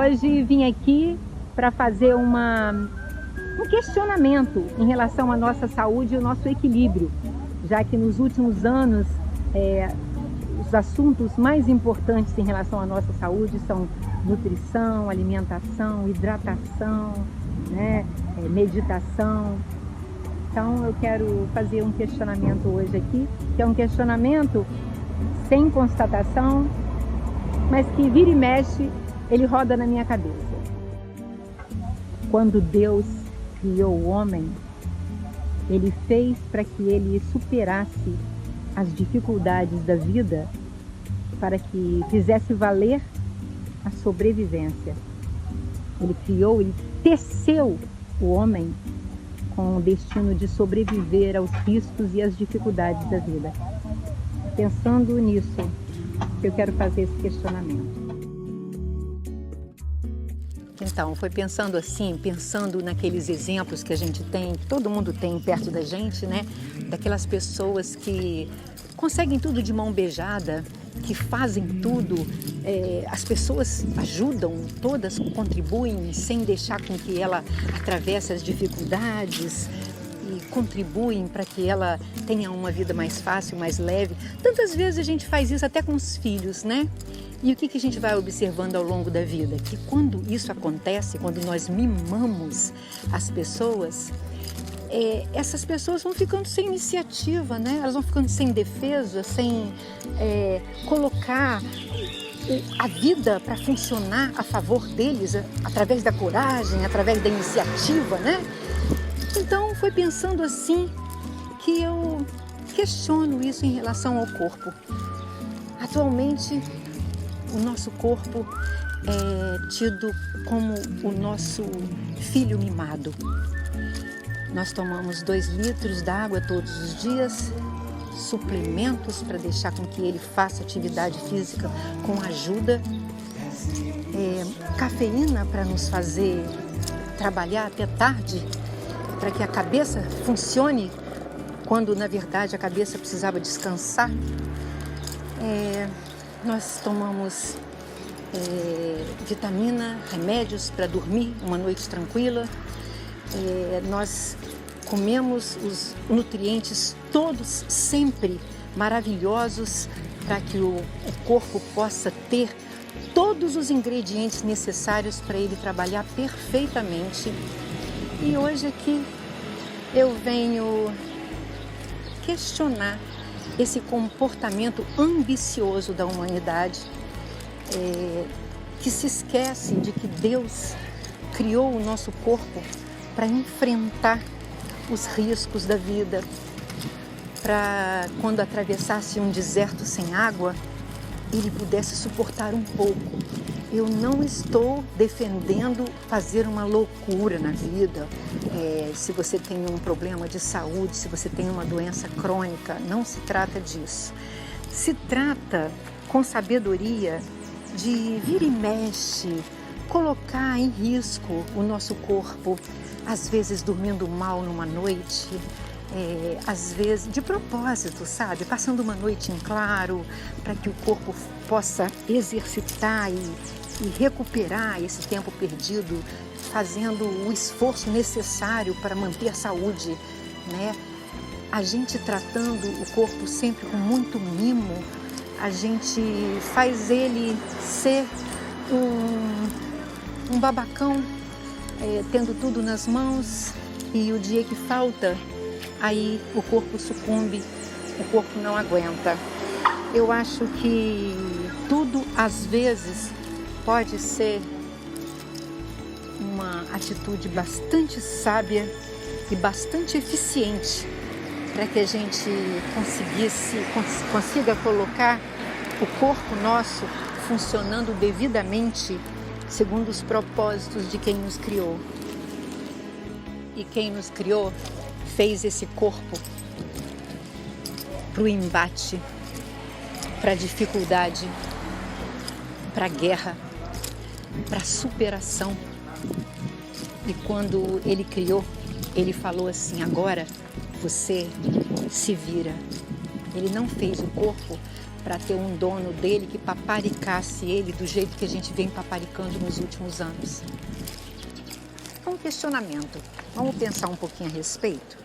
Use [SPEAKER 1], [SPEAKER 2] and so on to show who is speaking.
[SPEAKER 1] hoje vim aqui para fazer um questionamento em relação à nossa saúde e ao nosso equilíbrio, já que nos últimos anos os assuntos mais importantes em relação à nossa saúde são nutrição, alimentação, hidratação, né, meditação. Então eu quero fazer um questionamento hoje aqui, que é um questionamento sem constatação, mas que vira e mexe, ele roda na minha cabeça. Quando Deus criou o homem, Ele fez para que ele superasse as dificuldades da vida, para que fizesse valer a sobrevivência. Ele criou, ele teceu o homem com o destino de sobreviver aos riscos e às dificuldades da vida. Pensando nisso, eu quero fazer esse questionamento. Então, foi pensando assim, pensando naqueles exemplos que a gente tem, que todo mundo tem perto da gente, né? Daquelas pessoas que conseguem tudo de mão beijada, que fazem tudo, as pessoas ajudam, todas contribuem sem deixar com que ela atravesse as dificuldades e contribuem para que ela tenha uma vida mais fácil, mais leve. Tantas vezes a gente faz isso até com os filhos, né? E o que a gente vai observando ao longo da vida? Que quando isso acontece, quando nós mimamos as pessoas, essas pessoas vão ficando sem iniciativa, né? Elas vão ficando sem defesa, sem colocar a vida para funcionar a favor deles, através da coragem, através da iniciativa, né? Então foi pensando assim que eu questiono isso em relação ao corpo. Atualmente, o nosso corpo é tido como o nosso filho mimado. Nós tomamos 2 litros d'água todos os dias, suplementos para deixar com que ele faça atividade física com ajuda, cafeína para nos fazer trabalhar até tarde, para que a cabeça funcione, quando na verdade a cabeça precisava descansar. Nós tomamos vitamina, remédios para dormir uma noite tranquila. Nós comemos os nutrientes todos sempre maravilhosos para que o corpo possa ter todos os ingredientes necessários para ele trabalhar perfeitamente. E hoje aqui eu venho questionar esse comportamento ambicioso da humanidade, que se esquece de que Deus criou o nosso corpo para enfrentar os riscos da vida, para quando atravessasse um deserto sem água, ele pudesse suportar um pouco. Eu não estou defendendo fazer uma loucura na vida. Se você tem um problema de saúde, se você tem uma doença crônica, não se trata disso. Se trata, com sabedoria, de vir e mexe, colocar em risco o nosso corpo, às vezes dormindo mal numa noite, às vezes de propósito, sabe? Passando uma noite em claro, para que o corpo possa exercitar e recuperar esse tempo perdido, fazendo o esforço necessário para manter a saúde, né? A gente tratando o corpo sempre com muito mimo, a gente faz ele ser um babacão, tendo tudo nas mãos, e o dia que falta, aí o corpo sucumbe, o corpo não aguenta. Eu acho que tudo, às vezes, pode ser uma atitude bastante sábia e bastante eficiente para que a gente consiga colocar o corpo nosso funcionando devidamente segundo os propósitos de quem nos criou. E quem nos criou fez esse corpo para o embate, para a dificuldade, para a guerra, para a superação. E quando ele criou, ele falou assim: agora você se vira. Ele não fez o corpo para ter um dono dele que paparicasse ele do jeito que a gente vem paparicando nos últimos anos? É um questionamento. Vamos pensar um pouquinho a respeito?